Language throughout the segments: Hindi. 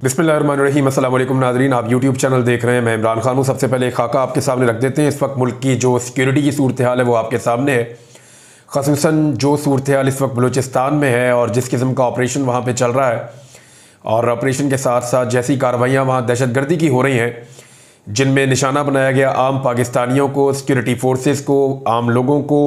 बिस्मिल्लाहिर्रहमानिर्रहीम। अस्सलाम वालेकुम नाज़रीन, आप यूट्यूब चैनल देख रहे हैं। मैं इमरान खान हूँ। सबसे पहले एक खाका आपके सामने रख देते हैं। इस वक्त मुल्क की जो सिक्योरिटी की सूरत हाल है वो आपके सामने है। ख़ुसूसन जो सूरत हाल इस वक्त बलूचिस्तान में है और जिस किस्म का ऑपरेशन वहाँ पर चल रहा है, और ऑपरेशन के साथ साथ जैसी कार्रवाइयाँ वहाँ दहशतगर्दी की हो रही हैं, जिनमें निशाना बनाया गया आम पाकिस्तानियों को, सिक्योरिटी फोर्सेस को, आम लोगों को,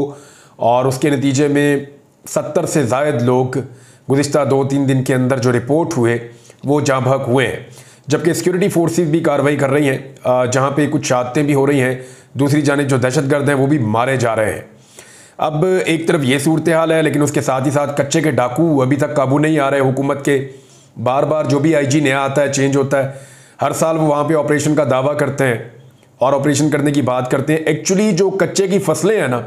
और उसके नतीजे में 70 से ज़ायद लोग गुज़िश्ता 2-3 दिन के अंदर जो रिपोर्ट हुए वो जाँ बहक हुए हैं। जबकि सिक्योरिटी फोर्सेस भी कार्रवाई कर रही हैं, जहाँ पे कुछ शहादतें भी हो रही हैं। दूसरी जानिब जो दहशतगर्द हैं वो भी मारे जा रहे हैं। अब एक तरफ ये सूरत हाल है, लेकिन उसके साथ ही साथ कच्चे के डाकू अभी तक काबू नहीं आ रहे हुकूमत के। बार बार जो भी आईजी नया आता है, चेंज होता है, हर साल वो वहाँ पे ऑपरेशन का दावा करते हैं और ऑपरेशन करने की बात करते हैं। एक्चुअली जो कच्चे की फसलें हैं ना,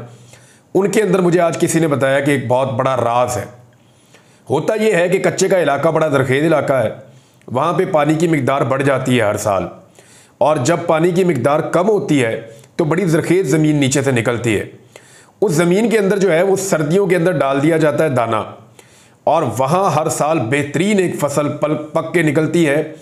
उनके अंदर मुझे आज किसी ने बताया कि एक बहुत बड़ा राज है। होता ये है कि कच्चे का इलाका बड़ा ज़रख़ेज़ इलाका है, वहाँ पे पानी की मिकदार बढ़ जाती है हर साल, और जब पानी की मिकदार कम होती है तो बड़ी ज़रख़ेज़ ज़मीन नीचे से निकलती है। उस ज़मीन के अंदर जो है वो सर्दियों के अंदर डाल दिया जाता है दाना, और वहाँ हर साल बेहतरीन एक फसल पक के निकलती है,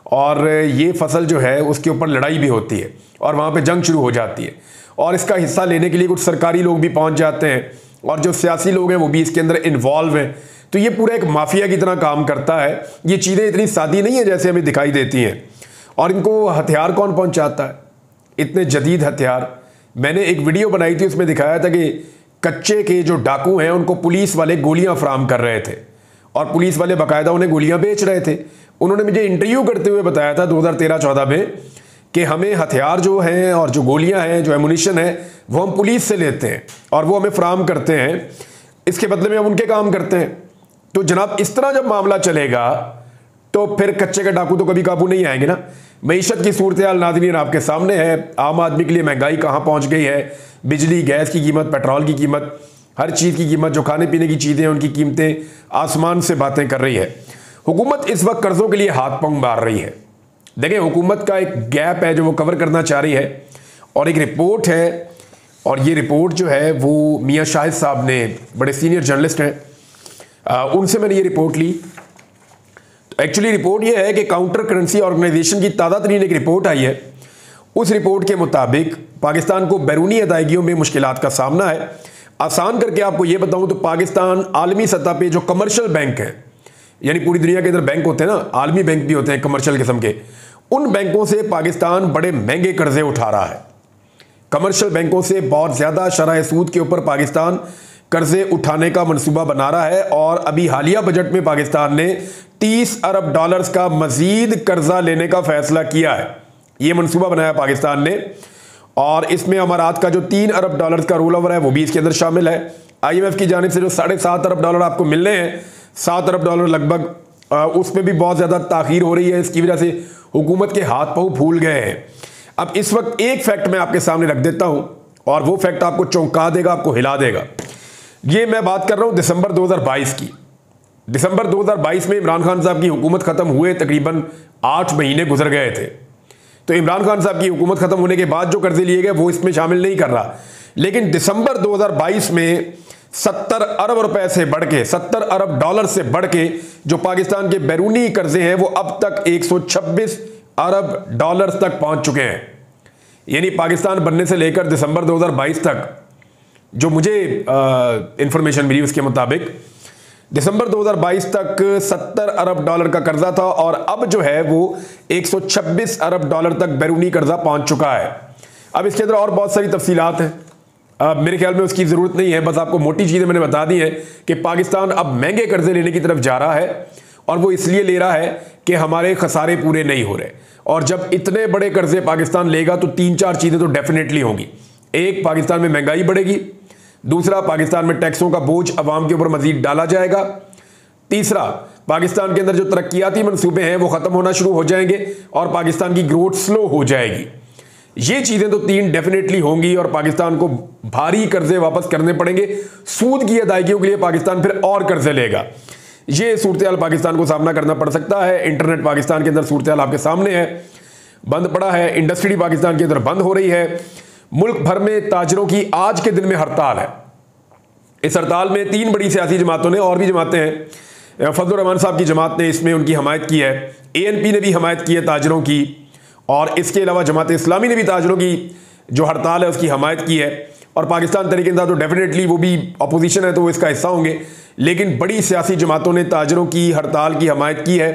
और ये फसल जो है उसके ऊपर लड़ाई भी होती है और वहाँ पे जंग शुरू हो जाती है। और इसका हिस्सा लेने के लिए कुछ सरकारी लोग भी पहुँच जाते हैं, और जो सियासी लोग हैं वो भी इसके अंदर इन्वॉल्व हैं। तो ये पूरा एक माफिया की तरह काम करता है। ये चीज़ें इतनी सादी नहीं है जैसे हमें दिखाई देती हैं। और इनको हथियार कौन पहुँचाता है, इतने जदीद हथियार। मैंने एक वीडियो बनाई थी, उसमें दिखाया था कि कच्चे के जो डाकू हैं उनको पुलिस वाले गोलियाँ फराहम कर रहे थे, और पुलिस वाले बाकायदा उन्हें गोलियाँ बेच रहे थे। उन्होंने मुझे इंटरव्यू करते हुए बताया था 2013-14 में कि हमें हथियार जो हैं और जो गोलियां हैं, जो एमुनिशन है, वो हम पुलिस से लेते हैं और वो हमें फराहम करते हैं, इसके बदले में हम उनके काम करते हैं। तो जनाब, इस तरह जब मामला चलेगा तो फिर कच्चे के डाकू तो कभी काबू नहीं आएंगे ना। मईशत की सूरत हाल नाज़रीन आपके सामने है। आम आदमी के लिए महंगाई कहाँ पहुँच गई है। बिजली, गैस की कीमत, पेट्रोल की कीमत, हर चीज़ की कीमत, जो खाने पीने की चीज़ें हैं उनकी कीमतें आसमान से बातें कर रही है। हुकूमत इस वक्त कर्ज़ों के लिए हाथ पंग मार रही है। देखिए, हुकूमत का एक गैप है जो वो कवर करना चाह रही है, और एक रिपोर्ट है, और ये रिपोर्ट जो है वो मियां शाहिद साहब ने, बड़े सीनियर जर्नलिस्ट हैं, उनसे मैंने ये रिपोर्ट ली। तो एक्चुअली रिपोर्ट ये है कि काउंटर करेंसी ऑर्गेनाइजेशन की ताज़ा तरीन एक रिपोर्ट आई है। उस रिपोर्ट के मुताबिक पाकिस्तान को बैरूनी अदायगियों में मुश्किलात का सामना है। आसान करके आपको ये बताऊं तो पाकिस्तान आलमी सतह पे जो कमर्शियल बैंक हैं, यानी पूरी दुनिया के अंदर बैंक होते हैं ना, आलमी बैंक भी होते हैं कमर्शियल किस्म के, उन बैंकों से पाकिस्तान बड़े महंगे कर्जे उठा रहा है। कमर्शियल बैंकों से बहुत ज़्यादा शरह सूद के ऊपर पाकिस्तान कर्जे उठाने का मंसूबा बना रहा है, और अभी हालिया बजट में पाकिस्तान ने $30 अरब का मजीद कर्जा लेने का फैसला किया है। ये मंसूबा बनाया पाकिस्तान ने, और इसमें अमारात का जो $3 अरब का रोल ओवर है वो भी इसके अंदर शामिल है। IMF की जानिब से जो $7.5 अरब आपको मिलने हैं, $7 अरब लगभग, उसमें भी बहुत ज़्यादा ताख़ीर हो रही है। इसकी वजह से हुकूमत के हाथ पाँव फूल गए हैं। अब इस वक्त एक फैक्ट मैं आपके सामने रख देता हूं, और वो फैक्ट आपको चौंका देगा, आपको हिला देगा। ये मैं बात कर रहा हूं दिसंबर 2022 की। दिसंबर 2022 में इमरान खान साहब की हुकूमत ख़त्म हुए तकरीबन 8 महीने गुजर गए थे। तो इमरान खान साहब की हुकूमत ख़त्म होने के बाद जो कर्जे लिए गए वो इसमें शामिल नहीं कर रहा, लेकिन दिसंबर 2022 में 70 अरब रुपए से बढ़ के, $70 अरब से बढ़ के जो पाकिस्तान के बैरूनी कर्जे हैं वो अब तक $126 अरब तक पहुंच चुके हैं। यानी पाकिस्तान बनने से लेकर दिसंबर 2022 तक, जो मुझे इंफॉर्मेशन मिली उसके मुताबिक, दिसंबर 2022 तक $70 अरब का कर्जा था, और अब जो है वो $126 अरब तक बैरूनी कर्जा पहुंच चुका है। अब इसके अंदर और बहुत सारी तफसीलात हैं, मेरे ख्याल में उसकी ज़रूरत नहीं है। बस आपको मोटी चीज़ें मैंने बता दी हैं कि पाकिस्तान अब महंगे कर्जे लेने की तरफ जा रहा है, और वो इसलिए ले रहा है कि हमारे खसारे पूरे नहीं हो रहे। और जब इतने बड़े कर्जे पाकिस्तान लेगा तो 3-4 चीज़ें तो डेफिनेटली होंगी। एक, पाकिस्तान में महंगाई बढ़ेगी। दूसरा, पाकिस्तान में टैक्सों का बोझ अवाम के ऊपर मजीद डाला जाएगा। तीसरा, पाकिस्तान के अंदर जो तरक्याती मंसूबे हैं वो ख़त्म होना शुरू हो जाएंगे, और पाकिस्तान की ग्रोथ स्लो हो जाएगी। ये चीज़ें तो 3 डेफिनेटली होंगी, और पाकिस्तान को भारी कर्जे वापस करने पड़ेंगे। सूद की अदायगियों के लिए पाकिस्तान फिर और कर्जे लेगा। ये सूरत हाल पाकिस्तान को सामना करना पड़ सकता है। इंटरनेट पाकिस्तान के अंदर सूरत हाल आपके सामने है, बंद पड़ा है। इंडस्ट्री पाकिस्तान के अंदर बंद हो रही है। मुल्क भर में ताजरों की आज के दिन में हड़ताल है। इस हड़ताल में 3 बड़ी सियासी जमातों ने, और भी जमातें हैं, फजलुर रहमान साहब की जमात ने इसमें उनकी हमायत की है, ANP ने भी हमायत की है ताजरों की, और इसके अलावा जमात इस्लामी ने भी ताजरों की जो हड़ताल है उसकी हमायत की है, और पाकिस्तान तहरीक इंसाफ तो डेफिनेटली वो भी अपोजिशन है तो वो इसका हिस्सा होंगे, लेकिन बड़ी सियासी जमातों ने ताजरों की हड़ताल की हमायत की है।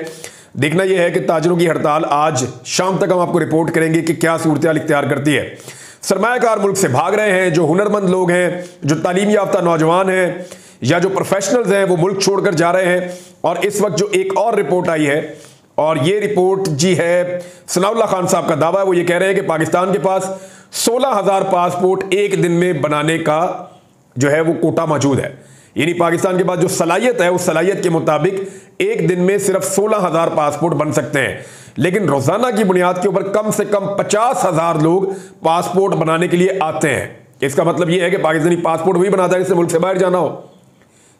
देखना यह है कि ताजरों की हड़ताल आज शाम तक हम आपको रिपोर्ट करेंगे कि क्या सूरत-ए-हाल इख्तियार करती है। सरमायाकार मुल्क से भाग रहे हैं, जो हुनरमंद लोग हैं, जो तालीम याफ्ता नौजवान हैं या जो प्रोफेशनल्स हैं, वो मुल्क छोड़कर जा रहे हैं। और इस वक्त जो एक और रिपोर्ट आई है, और ये रिपोर्ट जी है सनाउल्लाह खान साहब का दावा है, वो ये कह रहे हैं कि पाकिस्तान के पास 16,000 पासपोर्ट एक दिन में बनाने का जो है वो कोटा मौजूद है। यानी पाकिस्तान के पास जो सलाहियत है उस सलाहियत के मुताबिक एक दिन में सिर्फ 16,000 पासपोर्ट बन सकते हैं, लेकिन रोजाना की बुनियाद के ऊपर कम से कम 50,000 लोग पासपोर्ट बनाने के लिए आते हैं। इसका मतलब यह है कि पाकिस्तानी पासपोर्ट वही बनाता है जिससे मुल्क से बाहर जाना हो।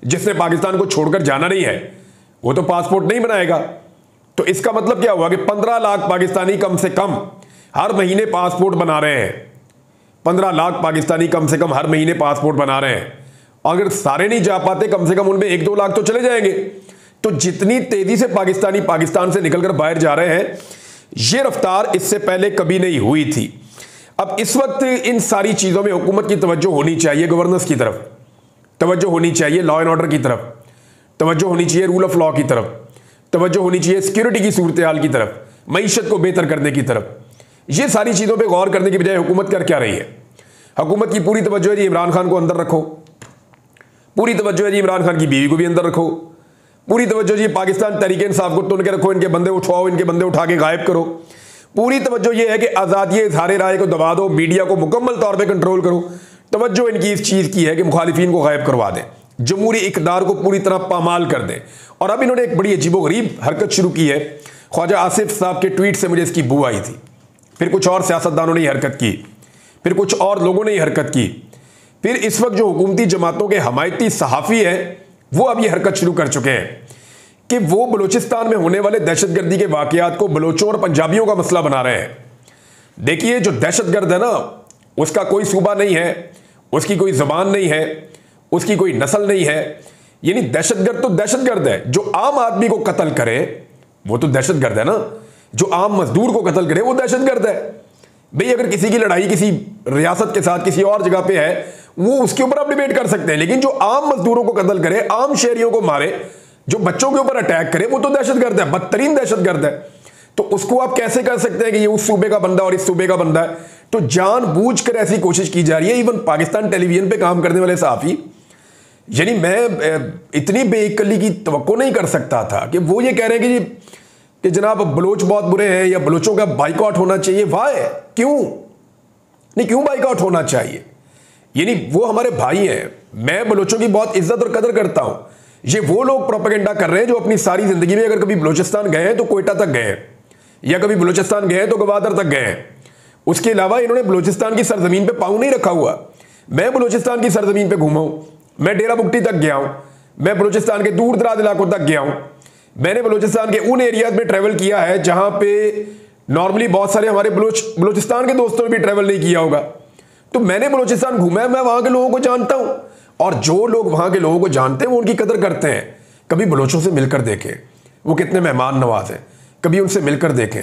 जिसने पाकिस्तान को छोड़कर जाना नहीं है वो तो पासपोर्ट नहीं बनाएगा। तो इसका मतलब क्या हुआ कि 15 लाख पाकिस्तानी कम से कम हर महीने पासपोर्ट बना रहे हैं। 15 लाख पाकिस्तानी कम से कम हर महीने पासपोर्ट बना रहे हैं। अगर सारे नहीं जा पाते, कम से कम उनमें 1-2 लाख तो चले जाएंगे। तो जितनी तेजी से पाकिस्तानी पाकिस्तान से निकलकर बाहर जा रहे हैं, यह रफ्तार इससे पहले कभी नहीं हुई थी। अब इस वक्त इन सारी चीजों में हुकूमत की तवज्जो होनी चाहिए, गवर्नेंस की तरफ तवज्जो होनी चाहिए, लॉ एंड ऑर्डर की तरफ तवज्जो होनी चाहिए, रूल ऑफ लॉ की तरफ तवज्जो होनी चाहिए, सिक्योरिटी की सूरत हाल की तरफ, मईशत को बेहतर करने की तरफ। ये सारी चीजों पे गौर करने की बजाय हुकूमत कर क्या रही है? हुकूमत की पूरी तवज्जो है जी इमरान खान को अंदर रखो, पूरी तवज्जो है जी इमरान खान की बीवी को भी अंदर रखो, पूरी तवज्जो जी पाकिस्तान तहरीक इंसाफ को तुन के रखो, इनके बंदे उठवाओ, इनके बंदे उठा के गायब करो। पूरी तवज्जो ये है कि आज़ादी इज़हार राय को दबा दो, मीडिया को मुकम्मल तौर पर कंट्रोल करो। तवज्जो इनकी इस चीज़ की है कि मुखालिफिन को गायब करवा दें, जमहूरी इक़्तिदार को पूरी तरह पामाल कर दें। और अब इन्होंने एक बड़ी अजीबोगरीब हरकत शुरू की है। ख्वाजा आसिफ साहब के ट्वीट से मुझे इसकी बू आई थी, फिर कुछ और सियासतदानों ने हरकत की, फिर कुछ और लोगों ने हरकत की, फिर इस वक्त जो हुकूमती जमातों के हमायती सहाफ़ी हैं वो अब ये हरकत शुरू कर चुके हैं कि वो बलूचिस्तान में होने वाले दहशतगर्दी के वाक़यात को बलोचों और पंजाबियों का मसला बना रहे हैं। देखिए, जो दहशतगर्द है ना, उसका कोई सूबा नहीं है, उसकी कोई ज़बान नहीं है, उसकी कोई नस्ल नहीं है। यानी दहशतगर्द तो दहशतगर्द है। जो आम आदमी को कत्ल करे वो तो दहशतगर्द है ना, जो आम मजदूर को कत्ल करे वो दहशतगर्द है। भाई अगर किसी की लड़ाई किसी रियासत के साथ किसी और जगह पे है, वो उसके ऊपर आप डिबेट कर सकते हैं, लेकिन जो आम मजदूरों को कत्ल करे, आम शहरियों को मारे, जो बच्चों के ऊपर अटैक करे, वो तो दहशतगर्द है, बदतरीन दहशतगर्द है। तो उसको आप कैसे कर सकते हैं कि ये उस सूबे का बंदा और इस सूबे का बंदा है? तो जानबूझकर ऐसी कोशिश की जा रही है। इवन पाकिस्तान टेलीविजन पे काम करने वाले सहाफ़ी, यानी मैं इतनी बेअक्ली की तवक्को नहीं कर सकता था कि वो ये कह रहे हैं कि जनाब बलोच बहुत बुरे हैं या बलोचों का बाइकआउट होना चाहिए। वाह, क्यों नहीं, क्यों बाइकआउट होना चाहिए? यानी वो हमारे भाई हैं, मैं बलोचों की बहुत इज्जत और कदर करता हूं। ये वो लोग प्रोपेगेंडा कर रहे हैं जो अपनी सारी जिंदगी में अगर कभी बलूचिस्तान गए हैं तो कोयटा तक गए हैं, या कभी बलूचिस्तान गए हैं तो गवादर तक गए हैं। उसके अलावा इन्होंने बलूचिस्तान की सरजमीन पे पाँव नहीं रखा हुआ। मैं बलूचिस्तान की सरजमीन पे घूमा हूं, मैं डेरा बुगटी तक गया हूं, मैं बलूचिस्तान के दूर दराज इलाकों तक गया हूं, मैंने बलूचिस्तान के उन एरियाज में ट्रैवल किया है जहां पे नॉर्मली बहुत सारे हमारे बलूचिस्तान के दोस्तों ने भी ट्रैवल नहीं किया होगा। तो मैंने बलूचिस्तान घूमा है, मैं वहां के लोगों को जानता हूं, और जो लोग वहां के लोगों को जानते हैं वो उनकी कदर करते हैं। कभी बलोचों से मिलकर देखें वो कितने मेहमान नवाज हैं, कभी उनसे मिलकर देखें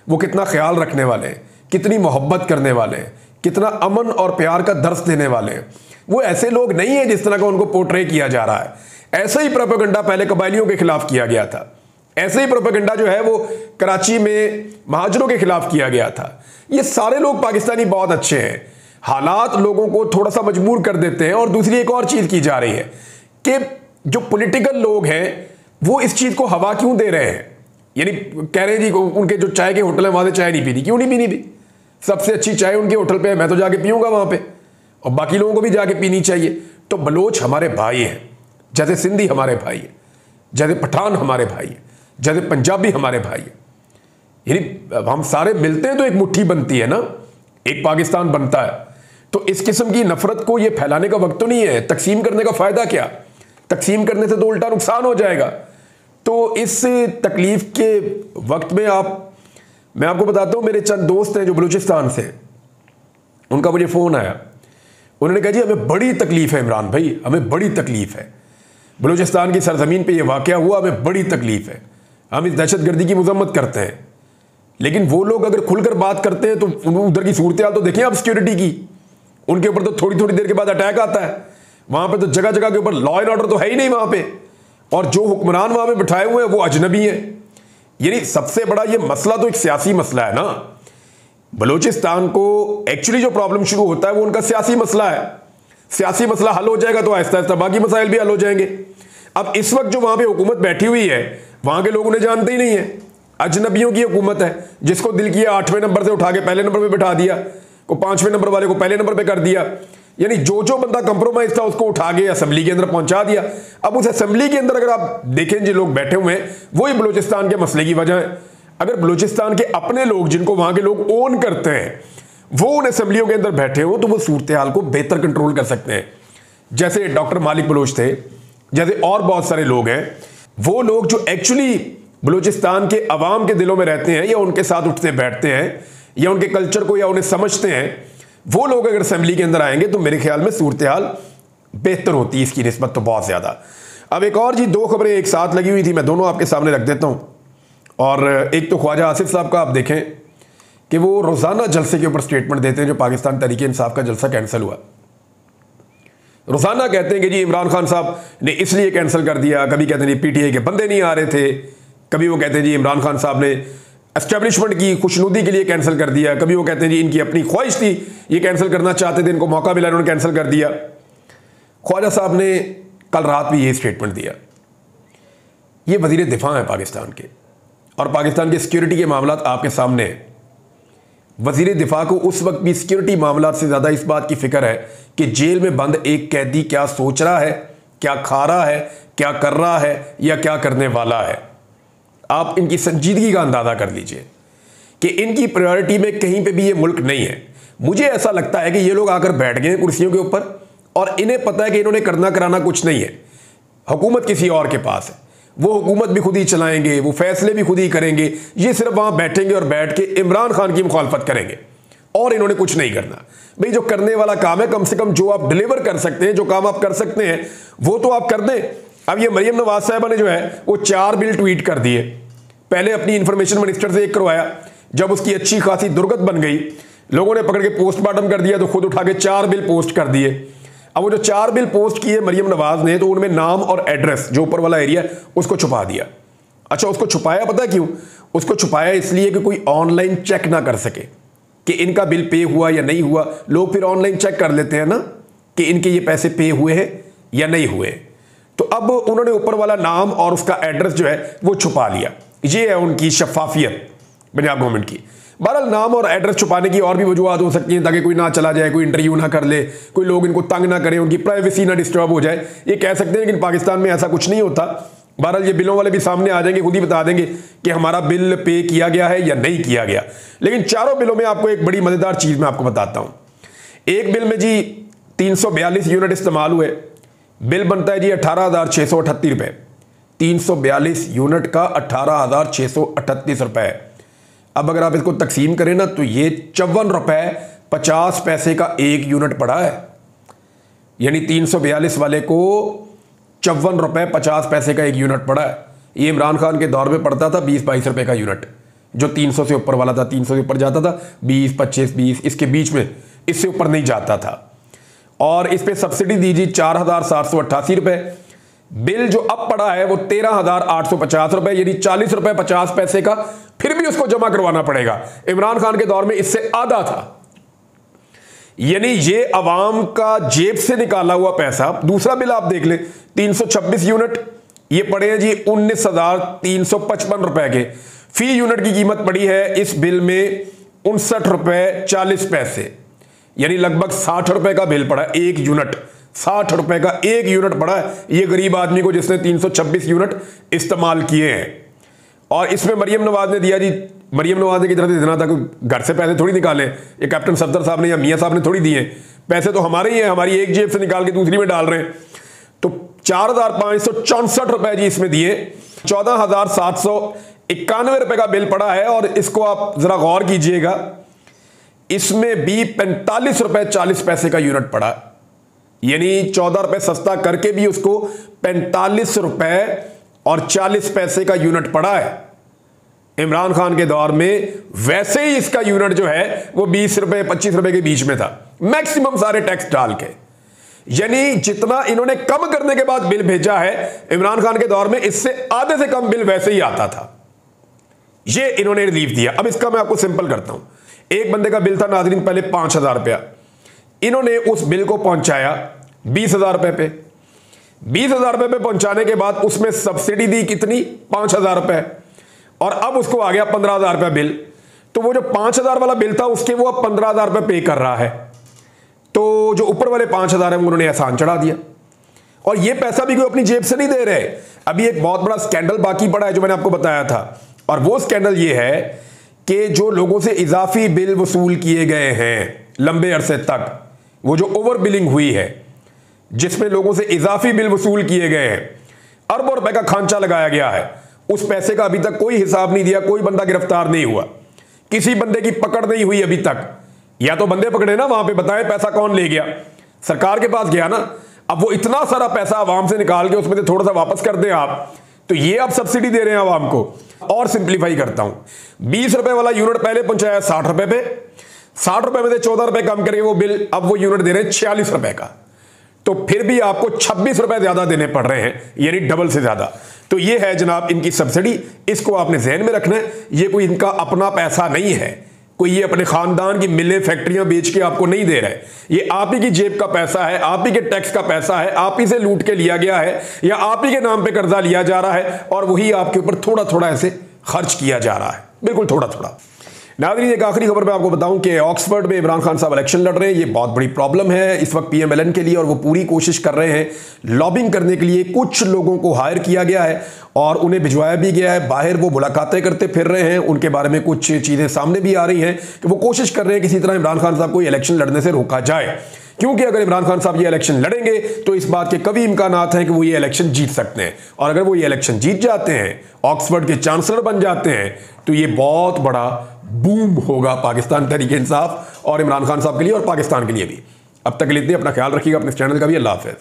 वो कितना ख्याल रखने वाले हैं, कितनी मोहब्बत करने वाले हैं, कितना अमन और प्यार का दर्स देने वाले हैं। वो ऐसे लोग नहीं है जिस तरह का उनको पोर्ट्रे किया जा रहा है। ऐसा ही प्रोपेगेंडा पहले कबायलियों के खिलाफ किया गया था, ऐसे ही प्रोपेगेंडा जो है वो कराची में महाजरों के खिलाफ किया गया था। ये सारे लोग पाकिस्तानी बहुत अच्छे हैं, हालात लोगों को थोड़ा सा मजबूर कर देते हैं। और दूसरी एक और चीज की जा रही है कि जो पॉलिटिकल लोग हैं वो इस चीज को हवा क्यों दे रहे हैं? यानी कह रहे हैं जी उनके जो चाय के होटल है वहां से चाय नहीं पीनी। क्यों नहीं पीनी भी? सबसे अच्छी चाय उनके होटल पे है, मैं तो जाके पीऊंगा वहां पे, और बाकी लोगों को भी जाके पीनी चाहिए। तो बलोच हमारे भाई हैं, जैसे सिंधी हमारे भाई हैं, जैसे पठान हमारे भाई हैं, जैसे पंजाबी हमारे भाई हैं। यानी हम सारे मिलते हैं तो एक मुट्ठी बनती है ना, एक पाकिस्तान बनता है। तो इस किस्म की नफरत को ये फैलाने का वक्त तो नहीं है। तकसीम करने का फायदा क्या? तकसीम करने से तो उल्टा नुकसान हो जाएगा। तो इस तकलीफ के वक्त में मैं आपको बताता हूं, मेरे चंद दोस्त हैं जो बलूचिस्तान से, उनका मुझे फोन आया, उन्होंने कहा जी हमें बड़ी तकलीफ है इमरान भाई, हमें बड़ी तकलीफ है। बलूचिस्तान की सरजमीन पे ये वाक़या हुआ, हमें बड़ी तकलीफ़ है, हम इस दहशतगर्दी की मजम्मत करते हैं, लेकिन वो लोग अगर खुलकर बात करते हैं तो उधर की सूरत हाल तो देखें आप सिक्योरिटी की, उनके ऊपर तो थोड़ी थोड़ी देर के बाद अटैक आता है, वहाँ पे तो जगह जगह के ऊपर लॉ एंड ऑर्डर तो है ही नहीं वहाँ पे, और जो हुक्मरान वहाँ पे बिठाए हुए हैं वो अजनबी हैं। यानी सबसे बड़ा ये मसला तो एक सियासी मसला है ना। बलूचिस्तान को एक्चुअली जो प्रॉब्लम शुरू होता है वो उनका सियासी मसला है, सियासी मसला हल हो जाएगा तो आहिस्ता आहिस्ता बाकी मसाइल भी हल हो जाएंगे। अब इस वक्त जो वहाँ पे हुकूमत बैठी हुई है वहाँ के लोग उन्हें जानते ही नहीं है, अजनबियों की हुकूमत है, जिसको दिल किया 8वें नंबर से उठा के पहले नंबर पे बिठा दिया, को 5वें नंबर वाले को पहले नंबर पे कर दिया, यानी जो बंदा कंप्रोमाइज था उसको उठा के असेंबली के अंदर पहुंचा दिया। अब उस असेंबली के अंदर अगर आप देखें जो लोग बैठे हुए हैं वही बलूचिस्तान के मसले की वजह है। अगर बलूचिस्तान के अपने लोग जिनको वहां के लोग ओन करते हैं वो उन असेंबलियों के अंदर बैठे हो तो वो सूरत हाल को बेहतर कंट्रोल कर सकते हैं। जैसे डॉक्टर मालिक बलोच थे, जैसे और बहुत सारे लोग हैं, वो लोग जो एक्चुअली बलूचिस्तान के अवाम के दिलों में रहते हैं या उनके साथ उठते बैठते हैं या उनके कल्चर को या उन्हें समझते हैं, वो लोग अगर असेंबली के अंदर आएंगे तो मेरे ख्याल में सूरत हाल बेहतर होती है इसकी निस्बत तो बहुत ज़्यादा। अब एक और जी 2 खबरें एक साथ लगी हुई थी, मैं दोनों आपके सामने रख देता हूँ। और एक तो ख्वाजा आसिफ साहब का आप देखें कि वो रोज़ाना जलसे के ऊपर स्टेटमेंट देते हैं। जो पाकिस्तान तहरीक इंसाफ का जलसा कैंसिल हुआ, रोज़ाना कहते हैं कि जी इमरान खान साहब ने इसलिए कैंसिल कर दिया, कभी कहते हैं जी PTI के बंदे नहीं आ रहे थे, कभी वो कहते हैं जी इमरान खान साहब ने एस्टेब्लिशमेंट की खुशनुदी के लिए कैंसिल कर दिया, कभी वो कहते हैं जी इनकी अपनी ख्वाहिश थी, ये कैंसिल करना चाहते थे, इनको मौका मिला इन्होंने कैंसिल कर दिया। ख्वाजा साहब ने कल रात भी ये स्टेटमेंट दिया। ये वज़ीर दिफा है पाकिस्तान के और पाकिस्तान के सिक्योरिटी के मामला आपके सामने हैं। वज़ीर दिफा को उस वक्त भी सिक्योरिटी मामला से ज़्यादा इस बात की फिक्र है कि जेल में बंद एक कैदी क्या सोच रहा है, क्या खा रहा है, क्या कर रहा है या क्या करने वाला है। आप इनकी संजीदगी का अंदाज़ा कर लीजिए कि इनकी प्रायोरिटी में कहीं पे भी ये मुल्क नहीं है। मुझे ऐसा लगता है कि ये लोग आकर बैठ गए हैं कुर्सियों के ऊपर और इन्हें पता है कि इन्होंने करना कराना कुछ नहीं है, हुकूमत किसी और के पास है, वो हुकूमत भी खुद ही चलाएंगे, वो फैसले भी खुद ही करेंगे, ये सिर्फ वहाँ बैठेंगे और बैठ के इमरान खान की मुखालफत करेंगे और इन्होंने कुछ नहीं करना। भाई जो करने वाला काम है कम से कम जो आप डिलीवर कर सकते हैं, जो काम आप कर सकते हैं वो तो आप कर दें। अब ये मरियम नवाज साहिबा ने जो है वो 4 बिल ट्वीट कर दिए। पहले अपनी इंफॉर्मेशन मिनिस्टर से एक करवाया, जब उसकी अच्छी खासी दुर्गत बन गई लोगों ने पकड़ के पोस्टमार्टम कर दिया तो खुद उठा के 4 बिल पोस्ट कर दिए। अब वो जो 4 बिल पोस्ट किए मरियम नवाज ने तो उनमें नाम और एड्रेस जो ऊपर वाला एरिया उसको छुपा दिया। अच्छा, उसको छुपाया पता क्यों? उसको छुपाया इसलिए कि कोई ऑनलाइन चेक ना कर सके कि इनका बिल पे हुआ या नहीं हुआ। लोग फिर ऑनलाइन चेक कर लेते हैं ना कि इनके ये पैसे पे हुए हैं या नहीं हुए। तो अब उन्होंने ऊपर वाला नाम और उसका एड्रेस जो है वो छुपा लिया। ये है उनकी शफाफियत पंजाब गवर्नमेंट की। बहरहाल नाम और एड्रेस छुपाने की और भी वजूहत हो सकती हैं ताकि कोई ना चला जाए, कोई इंटरव्यू ना कर ले, कोई लोग इनको तंग ना करें, उनकी प्राइवेसी ना डिस्टर्ब हो जाए, ये कह सकते हैं। लेकिन पाकिस्तान में ऐसा कुछ नहीं होता। बहरहाल ये बिलों वाले भी सामने आ जाएंगे, खुद ही बता देंगे कि हमारा बिल पे किया गया है या नहीं किया गया। लेकिन चारों बिलों में आपको एक बड़ी मजेदार चीज़ मैं आपको बताता हूँ। एक बिल में जी 342 यूनिट इस्तेमाल हुए, बिल बनता है जी 18,638 रुपये। 342 यूनिट का 18,638 रुपये। अब अगर आप इसको तकसीम करें ना तो ये 54 रुपये 50 पैसे का एक यूनिट पड़ा है। यानी 342 वाले को 54 रुपये 50 पैसे का एक यूनिट पड़ा है। ये इमरान खान के दौर में पड़ता था 20-22 रुपये का यूनिट, जो 300 से ऊपर वाला था, 300 से ऊपर जाता था 20, 25, 20 इसके बीच में, इससे ऊपर नहीं जाता था। और इस पर सब्सिडी दीजिए 4,788 रुपये। बिल जो अब पड़ा है वो 13,850 रुपये, यानी 40 रुपये 50 पैसे का फिर भी उसको जमा करवाना पड़ेगा। इमरान खान के दौर में इससे आधा था। यानी ये अवाम का जेब से निकाला हुआ पैसा। दूसरा बिल आप देख लें 326 यूनिट, ये पड़े हैं जी 19,355 रुपए के। फी यूनिट की कीमत पड़ी है इस बिल में 59 रुपये 40 पैसे, यानी लगभग 60 रुपए का बिल पड़ा एक यूनिट। 60 रुपए का एक यूनिट पड़ा है ये गरीब आदमी को जिसने 326 यूनिट इस्तेमाल किए हैं। और इसमें मरियम नवाज ने दिया जी, मरियम नवाज ने की तरफ से देना था, कोई घर से पैसे थोड़ी निकाले, ये कैप्टन सफदर साहब ने या मियाँ साहब ने थोड़ी दिए। पैसे तो हमारे ही हैं, हमारी एक जेब से निकाल के दूसरी में डाल रहे हैं। तो 4,564 रुपए जी इसमें दिए। 14,791 रुपए का बिल पड़ा है। और इसको आप जरा गौर कीजिएगा, इसमें भी 45 रुपए 40 पैसे का यूनिट पड़ा। यानी 14 रुपए सस्ता करके भी उसको 45 रुपए और 40 पैसे का यूनिट पड़ा है इमरान खान के दौर में। वैसे ही इसका यूनिट जो है वो 20 रुपए 25 रुपए के बीच में था, मैक्सिमम सारे टैक्स डाल के। यानी जितना इन्होंने कम करने के बाद बिल भेजा है इमरान खान के दौर में, इससे आधे से कम बिल वैसे ही आता था। ये इन्होंने रिलीफ दिया। अब इसका मैं आपको सिंपल करता हूं। एक बंदे का बिल था नाजरीन पहले 5,000 रुपया, इन्होंने उस बिल को पहुंचाया 20,000 रुपए पे। 20,000 रुपए पे पहुंचाने के बाद उसमें सब्सिडी दी कितनी, 5,000 रुपए, और अब उसको आ गया 15,000 रुपए बिल। तो वो जो 5,000 वाला बिल था उसके वो अब 15,000 रुपए पे कर रहा है। तो जो ऊपर वाले 5,000 है उन्होंने एहसान चढ़ा दिया, और ये पैसा भी कोई अपनी जेब से नहीं दे रहे। अभी एक बहुत बड़ा स्कैंडल बाकी पड़ा है जो मैंने आपको बताया था, और वो स्कैंडल ये है कि जो लोगों से इजाफी बिल वसूल किए गए हैं लंबे अरसे तक, वो जो ओवर बिलिंग हुई है जिसमें लोगों से इजाफी बिल वसूल किए गए हैं, अरबों रुपए का खांचा लगाया गया है, उस पैसे का अभी तक कोई हिसाब नहीं दिया, कोई बंदा गिरफ्तार नहीं हुआ, किसी बंदे की पकड़ नहीं हुई अभी तक। या तो बंदे पकड़े ना, वहां पे बताएं पैसा कौन ले गया, सरकार के पास गया ना। अब वो इतना सारा पैसा आवाम से निकाल के उसमें से थोड़ा सा वापस कर दें आप, तो ये आप सब्सिडी दे रहे हैं आवाम को। और सिंप्लीफाई करता हूं, 20 रुपए वाला यूनिट पहले पहुंचाया 60 रुपए पे, 60 रुपए में से 14 रुपए कम करके वो बिल अब वो यूनिट दे रहे हैं 46 रुपए का। तो फिर भी आपको 26 रुपए ज्यादा देने पड़ रहे हैं, यानी डबल से ज्यादा। तो ये है जनाब इनकी सब्सिडी, इसको आपने ज़हन में रखना है। ये कोई इनका अपना पैसा नहीं है, कोई ये अपने खानदान की मिलें फैक्ट्रियां बेच के आपको नहीं दे रहे। ये आप ही की जेब का पैसा है, आप ही के टैक्स का पैसा है, आप ही से लूट के लिया गया है, या आप ही के नाम पे कर्जा लिया जा रहा है, और वही आपके ऊपर थोड़ा थोड़ा ऐसे खर्च किया जा रहा है, बिल्कुल थोड़ा थोड़ा। नाज़रीन, एक आखिरी खबर मैं आपको बताऊं कि ऑक्सफोर्ड में इमरान खान साहब इलेक्शन लड़ रहे हैं। ये बहुत बड़ी प्रॉब्लम है इस वक्त पीएमएलएन के लिए, और वो पूरी कोशिश कर रहे हैं लॉबिंग करने के लिए। कुछ लोगों को हायर किया गया है और उन्हें भिजवाया भी गया है बाहर, वो मुलाकातें करते फिर रहे हैं। उनके बारे में कुछ चीज़ें सामने भी आ रही हैं कि वो कोशिश कर रहे हैं किसी तरह इमरान खान साहब को इलेक्शन लड़ने से रोका जाए, क्योंकि अगर इमरान खान साहब ये इलेक्शन लड़ेंगे तो इस बात के कभी इम्कानात हैं कि वो ये इलेक्शन जीत सकते हैं। और अगर वो ये इलेक्शन जीत जाते हैं, ऑक्सफोर्ड के चांसलर बन जाते हैं, तो ये बहुत बड़ा बूम होगा पाकिस्तान तहरीक इंसाफ और इमरान खान साहब के लिए और पाकिस्तान के लिए भी। अब तक के लिए इतने, अपना ख्याल रखिएगा, अपने चैनल का भी। अल्लाह हाफ़िज़।